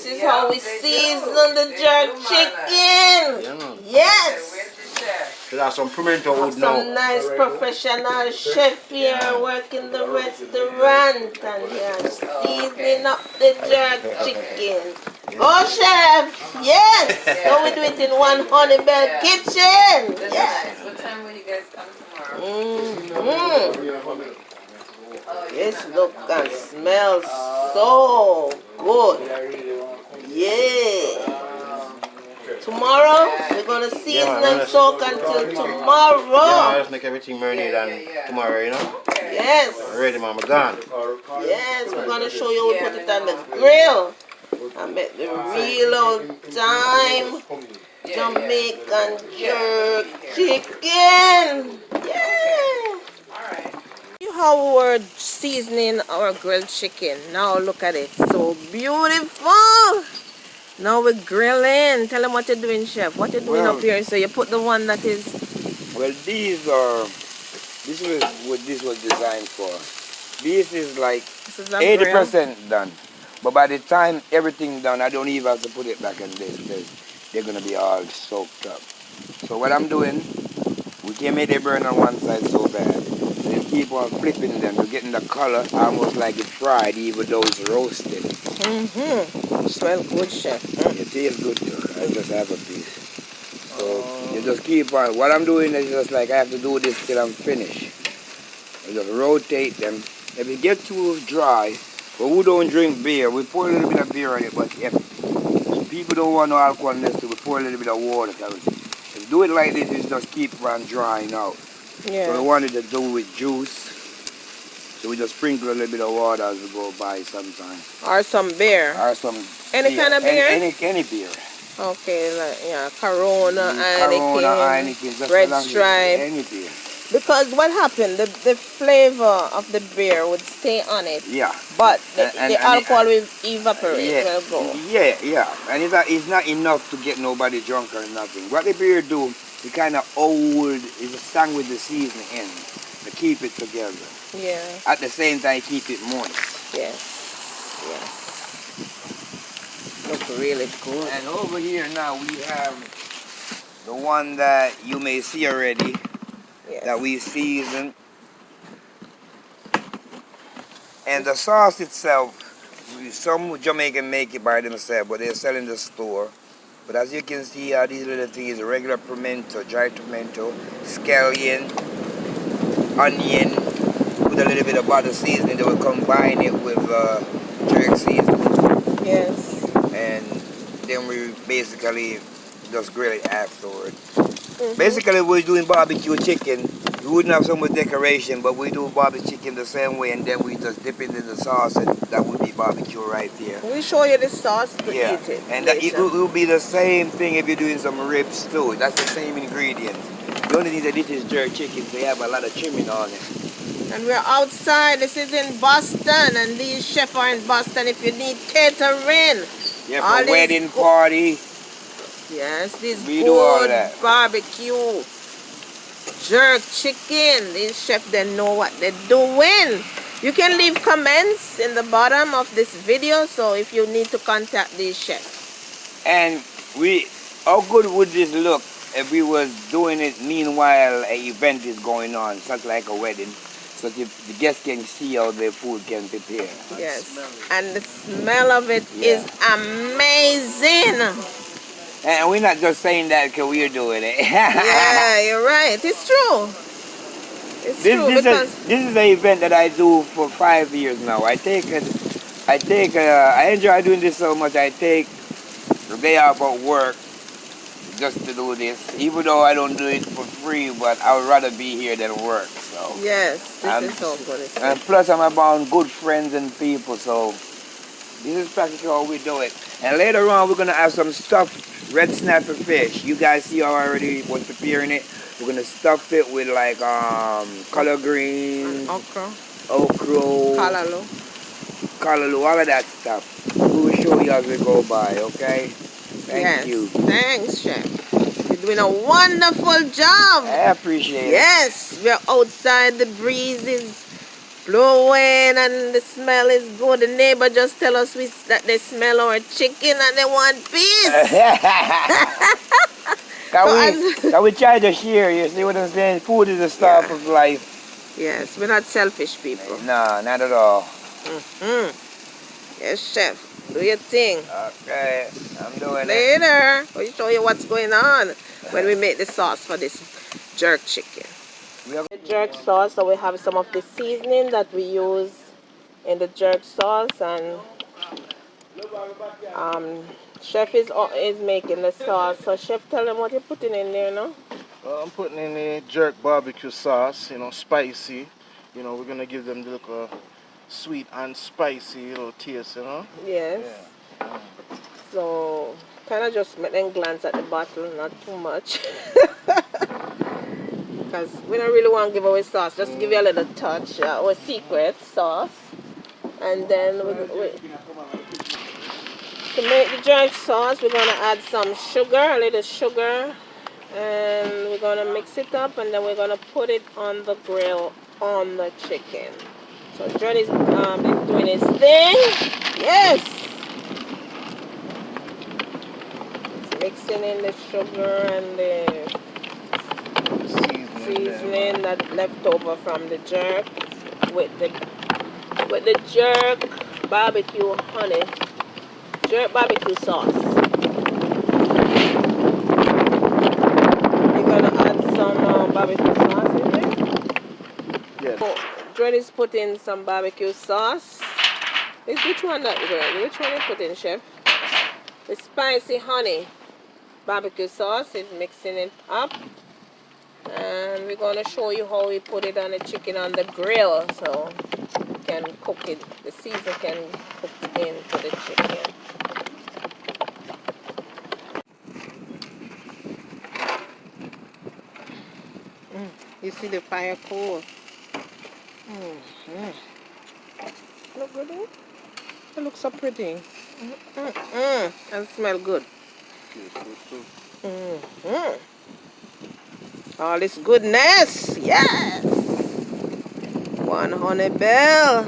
This is how we season the jerk chicken. Yes. There's some pimento wood now. Some nice professional chef here working the restaurant, and here seasoning up the jerk chicken. Oh, chef! Yes! So we do it in one Honey Bell kitchen. Yes. What time will you guys come tomorrow? This look and smells so good. Yeah. Tomorrow we're gonna season and soak until tomorrow. Yeah, let's make everything marinade and tomorrow, you know? Yes. Ready, mama, gone. Yes, we're gonna show you. We put it on the grill and make the real old time Jamaican jerk chicken. Yeah. How we're seasoning our grilled chicken. Now look at it, so beautiful. Now we're grilling. Tell them what you're doing, chef. What you're doing up here? So you put the one that is. Well, this is what this was designed for. This is like 80% done. But by the time everything done, I don't even have to put it back in this. They're gonna be all soaked up. So what I'm doing, we can't make it burn on one side so bad. They keep on flipping them. You're getting the color almost like it's fried, even though it's roasted. Smell good, chef. It tastes good too. I just have a piece. So you just keep on. What I'm doing is just like I have to do this till I'm finished. I just rotate them. If it gets too dry, but we don't drink beer. We pour a little bit of beer on it, but if people don't want no alcohol in this, we pour a little bit of water. If you do it like this, it just keep on drying out. Yeah. So we wanted to do with juice. So we just sprinkle a little bit of water as we go by sometimes. Or some beer. Or some Any beer. kind of beer? Any beer. Okay, like Corona, Heineken, Red Stripe. Any beer. Because what happened, the flavor of the beer would stay on it. Yeah. But the alcohol will evaporate. Yeah. Will go. Yeah. And it's not enough to get nobody drunk or nothing. What the beer do, it kind of old, it's a song with the seasoning in to keep it together. Yeah. At the same time, keep it moist. Yes. Looks really good. And over here now we have the one that you may see already. Yes. That we season. And the sauce itself, some Jamaican make it by themselves, but they sell in the store. But as you can see, these little things, regular pimento, dry tomato, scallion, onion, with a little bit of butter seasoning. They will combine it with jerk seasoning. Yes. And then we basically just grill it afterward. Basically, we're doing barbecue chicken. We wouldn't have so much decoration, but we do barbecue chicken the same way, and then we just dip it in the sauce, and that would be barbecue right there. We show you the sauce to eat it. And it will be the same thing if you're doing some ribs too. That's the same ingredients. The only thing that this is jerk chicken, they have a lot of trimming on it. And we're outside. This is in Boston, and these chefs are in Boston. If you need catering, for wedding party. Yes, this we do all that. Barbecue jerk chicken. These chefs, they know what they're doing. You can leave comments in the bottom of this video, so if you need to contact these chefs. And how good would this look if we was doing it meanwhile an event is going on, such like a wedding, so the guests can see how the food can prepare. Yes, and the smell of it is amazing. And we're not just saying that because we're doing it. Yeah, you're right. It's true. It's true. This is an event that I do for 5 years now. I enjoy doing this so much. I take the day off at work just to do this, even though I don't do it for free, but I would rather be here than work. So yes, this is so good. And plus I'm around good friends and people, so this is practically how we do it. And later on we're gonna have some stuffed red snapper fish. You guys see how I already was preparing it. We're gonna stuff it with like collard greens, okra, callaloo, all of that stuff. We will show you as we go by, okay? Thank you. Thanks, chef. You're doing a wonderful job. I appreciate it. Yes, we're outside. The breeze is blowing and the smell is good. The neighbor just tell us that they smell our chicken and they want peace. Can we try to share? You see what I'm saying? Food is the stuff of life. Yes, we're not selfish people. No, not at all. Yes, chef. Do your thing. Okay, I'm doing it. Later. I'll show you what's going on when we make the sauce for this jerk chicken. The jerk sauce, so we have some of the seasoning that we use in the jerk sauce, and chef is making the sauce. So chef, tell them what you're putting in there now. I'm putting in the jerk barbecue sauce, you know, spicy. You know, we're gonna give them the little sweet and spicy little taste, you know. Yes. Yeah. So kind of just make them glance at the bottle, not too much. Because we don't really want to give away sauce, just give you a little touch, our secret sauce. And then to make the jerk sauce, we're going to add some sugar, a little sugar, and we're going to mix it up, and then we're going to put it on the grill on the chicken. So Johnny's doing his thing. Yes! Mixing in the sugar and the seasoning that left over from the jerk with the jerk barbecue honey, jerk barbecue sauce. You're gonna add some barbecue sauce in there. Yes. Oh, Dread is putting some barbecue sauce. Which one that Dread? Which one you putting, chef? The spicy honey barbecue sauce is mixing it up. And we're going to show you how we put it on the chicken on the grill, so you can cook it, the season can cook into the chicken. You see the fire cool. Look good, eh? It looks so pretty. And smell good. All this goodness, yes. One honey bell.